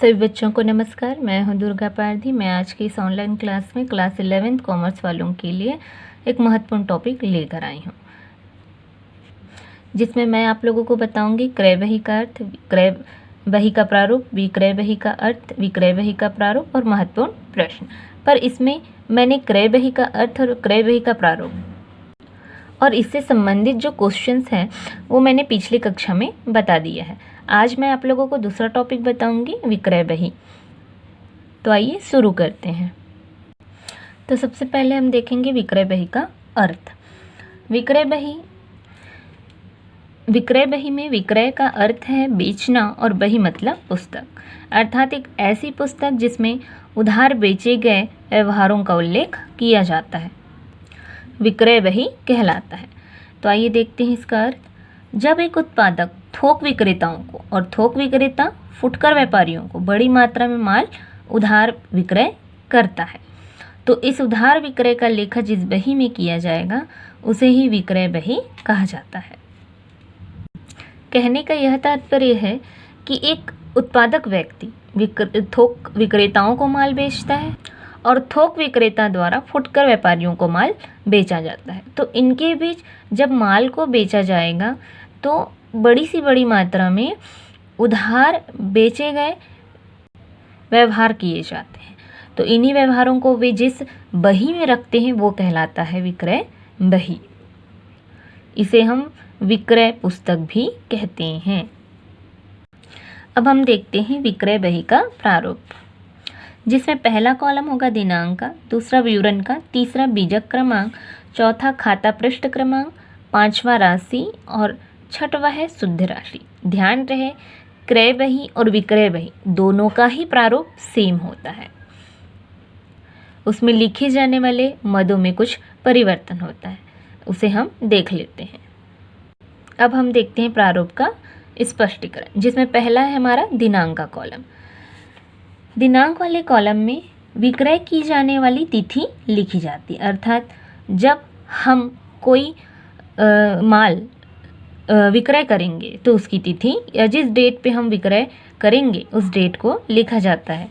सभी बच्चों को नमस्कार। मैं हूं दुर्गा पारधी। मैं आज की इस ऑनलाइन क्लास में क्लास 11th कॉमर्स वालों के लिए एक महत्वपूर्ण टॉपिक लेकर आई हूं, जिसमें मैं आप लोगों को बताऊंगी क्रय बही का अर्थ, क्रय बही का प्रारूप, विक्रय बही का अर्थ, विक्रय बही का प्रारूप और महत्वपूर्ण प्रश्न। पर इसमें मैंने क्रय बही का अर्थ और क्रय बही का प्रारूप और इससे संबंधित जो क्वेश्चंस हैं वो मैंने पिछली कक्षा में बता दिया है। आज मैं आप लोगों को दूसरा टॉपिक बताऊंगी, विक्रय बही। तो आइए शुरू करते हैं। तो सबसे पहले हम देखेंगे विक्रय बही का अर्थ। विक्रय बही में विक्रय का अर्थ है बेचना और बही मतलब पुस्तक, अर्थात एक ऐसी पुस्तक जिसमें उधार बेचे गए व्यवहारों का उल्लेख किया जाता है, विक्रय बही कहलाता है। तो आइए देखते हैं इसका अर्थ। जब एक उत्पादक थोक विक्रेताओं को और थोक विक्रेता फुटकर व्यापारियों को बड़ी मात्रा में माल उधार विक्रय करता है, तो इस उधार विक्रय का लेखा जिस बही में किया जाएगा उसे ही विक्रय बही कहा जाता है। कहने का यह तात्पर्य है कि एक उत्पादक व्यक्ति थोक विक्रेताओं को माल बेचता है और थोक विक्रेता द्वारा फुटकर व्यापारियों को माल बेचा जाता है। तो इनके बीच जब माल को बेचा जाएगा तो बड़ी मात्रा में उधार बेचे गए व्यवहार किए जाते हैं। तो इन्हीं व्यवहारों को वे जिस बही में रखते हैं वो कहलाता है विक्रय बही। इसे हम विक्रय पुस्तक भी कहते हैं। अब हम देखते हैं विक्रय बही का प्रारूप, जिसमें पहला कॉलम होगा दिनांक का, दूसरा विवरण का, तीसरा बीजक क्रमांक, चौथा खाता पृष्ठ क्रमांक, पांचवा राशि और छठवा है शुद्ध राशि। ध्यान रहे क्रय बही और विक्रय बही दोनों का ही प्रारूप सेम होता है, उसमें लिखे जाने वाले मदों में कुछ परिवर्तन होता है, उसे हम देख लेते हैं। अब हम देखते हैं प्रारूप का स्पष्टीकरण, जिसमें पहला है हमारा दिनांक का कॉलम। दिनांक वाले कॉलम में विक्रय की जाने वाली तिथि लिखी जाती है, अर्थात जब हम कोई माल विक्रय करेंगे तो उसकी तिथि या जिस डेट पे हम विक्रय करेंगे उस डेट को लिखा जाता है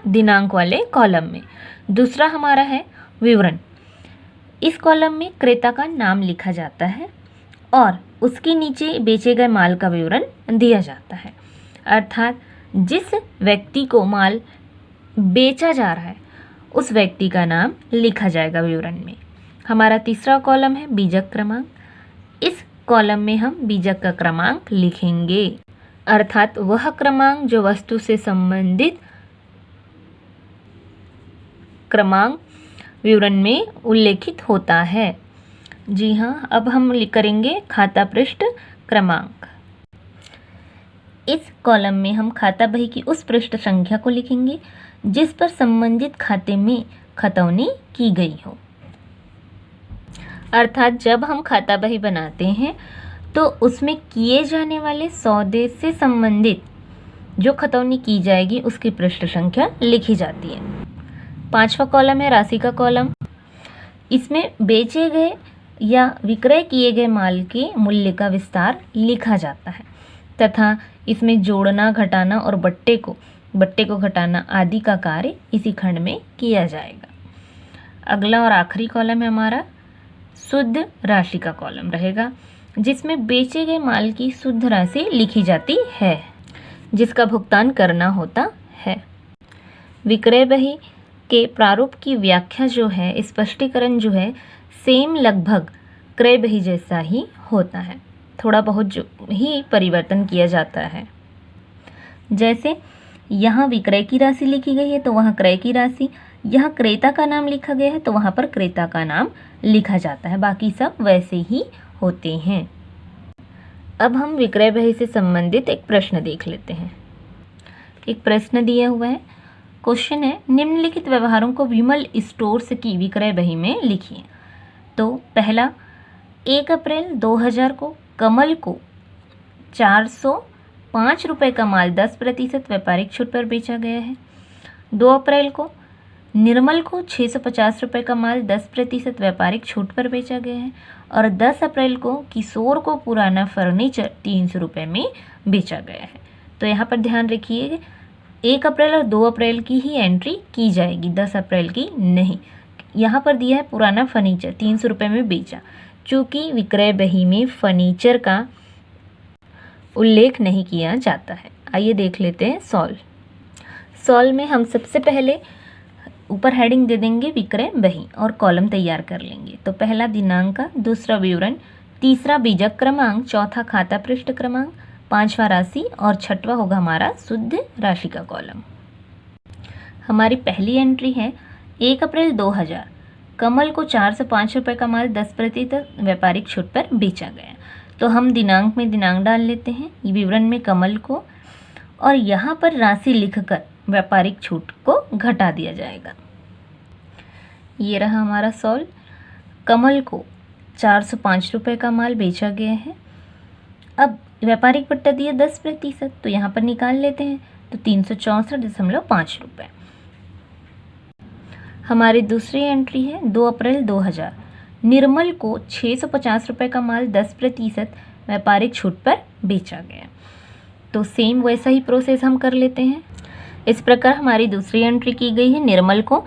दिनांक वाले कॉलम में। दूसरा हमारा है विवरण। इस कॉलम में क्रेता का नाम लिखा जाता है और उसके नीचे बेचे गए माल का विवरण दिया जाता है, अर्थात जिस व्यक्ति को माल बेचा जा रहा है उस व्यक्ति का नाम लिखा जाएगा विवरण में। हमारा तीसरा कॉलम है बीजक क्रमांक। इस कॉलम में हम बीजक का क्रमांक लिखेंगे, अर्थात वह क्रमांक जो वस्तु से संबंधित क्रमांक विवरण में उल्लेखित होता है। जी हाँ, अब हम करेंगे खाता पृष्ठ क्रमांक। इस कॉलम में हम खाता बही की उस पृष्ठ संख्या को लिखेंगे जिस पर संबंधित खाते में खतौनी की गई हो, अर्थात जब हम खाता बही बनाते हैं तो उसमें किए जाने वाले सौदे से संबंधित जो खतौनी की जाएगी उसकी पृष्ठ संख्या लिखी जाती है। पांचवा कॉलम है राशि का कॉलम। इसमें बेचे गए या विक्रय किए गए माल के मूल्य का विस्तार लिखा जाता है तथा इसमें जोड़ना, घटाना और बट्टे को घटाना आदि का कार्य इसी खंड में किया जाएगा। अगला और आखिरी कॉलम है हमारा शुद्ध राशि का कॉलम रहेगा, जिसमें बेचे गए माल की शुद्ध राशि लिखी जाती है जिसका भुगतान करना होता है। विक्रय बही के प्रारूप की व्याख्या जो है, स्पष्टीकरण जो है, सेम लगभग क्रय बही जैसा ही होता है, थोड़ा बहुत जो ही परिवर्तन किया जाता है। जैसे यहाँ विक्रय की राशि लिखी गई है तो वहाँ क्रय की राशि, यहाँ क्रेता का नाम लिखा गया है तो वहाँ पर क्रेता का नाम लिखा जाता है, बाकी सब वैसे ही होते हैं। अब हम विक्रय बही से संबंधित एक प्रश्न देख लेते हैं। एक प्रश्न दिया हुआ है, क्वेश्चन है निम्नलिखित व्यवहारों को विमल स्टोर्स की विक्रय बही में लिखिए। तो पहला, 1 अप्रैल 2000 को कमल को 405 रुपये का माल 10% व्यापारिक छूट पर बेचा गया है। 2 अप्रैल को निर्मल को 650 रुपये का माल 10% व्यापारिक छूट पर बेचा गया है और 10 अप्रैल को किशोर को पुराना फर्नीचर 300 रुपये में बेचा गया है। तो यहाँ पर ध्यान रखिए 1 अप्रैल और 2 अप्रैल की ही एंट्री की जाएगी, 10 अप्रैल की नहीं। यहाँ पर दिया है पुराना फर्नीचर 300 रुपये में बेचा। चूँकि विक्रय बही में फर्नीचर का उल्लेख नहीं किया जाता है। आइए देख लेते हैं सॉल्व में हम सबसे पहले ऊपर हेडिंग दे देंगे विक्रय बही और कॉलम तैयार कर लेंगे। तो पहला दिनांक का, दूसरा विवरण, तीसरा बीजक क्रमांक, चौथा खाता पृष्ठ क्रमांक, पांचवा राशि और छठवां होगा हमारा शुद्ध राशि का कॉलम। हमारी पहली एंट्री है 1 अप्रैल 2000, कमल को 405 रुपये का माल 10% व्यापारिक छूट पर बेचा गया। तो हम दिनांक में दिनांक डाल लेते हैं, विवरण में कमल को, और यहाँ पर राशि लिखकर व्यापारिक छूट को घटा दिया जाएगा। ये रहा हमारा सॉल्व। कमल को 405 रुपये का माल बेचा गया है। अब व्यापारिक पट्टा दिया 10%, तो यहाँ पर निकाल लेते हैं, तो 364.5 रुपये। हमारी दूसरी एंट्री है 2 अप्रैल 2000, निर्मल को 650 रुपये का माल 10% व्यापारिक छूट पर बेचा गया। तो सेम वैसा ही प्रोसेस हम कर लेते हैं। इस प्रकार हमारी दूसरी एंट्री की गई है, निर्मल को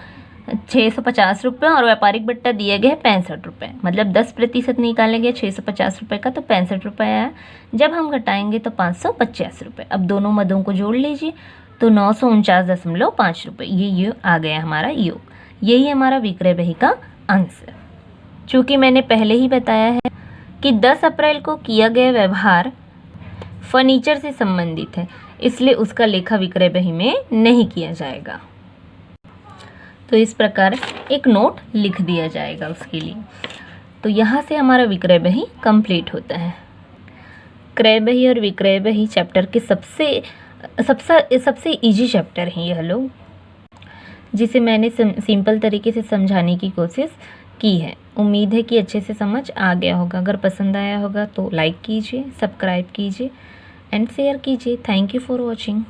650 रुपये और व्यापारिक बट्टा दिया गया है 65 रुपये, मतलब 10% निकाले गए 650 रुपये का, तो 65 रुपये आया। जब हम घटाएंगे तो 550 रुपये। अब दोनों मदों को जोड़ लीजिए, तो 949.5 रुपये, ये आ गया हमारा योग। यही हमारा विक्रय बही का आंसर। चूँकि मैंने पहले ही बताया है कि 10 अप्रैल को किया गया व्यवहार फर्नीचर से संबंधित है, इसलिए उसका लेखा विक्रय बही में नहीं किया जाएगा। तो इस प्रकार एक नोट लिख दिया जाएगा उसके लिए। तो यहाँ से हमारा विक्रय बही कंप्लीट होता है। क्रय बही और विक्रय बही चैप्टर के सबसे इजी चैप्टर है यह लोग, जिसे मैंने सिंपल तरीके से समझाने की कोशिश की है। उम्मीद है कि अच्छे से समझ आ गया होगा। अगर पसंद आया होगा तो लाइक कीजिए, सब्सक्राइब कीजिए एंड शेयर कीजिए। Thank you for watching.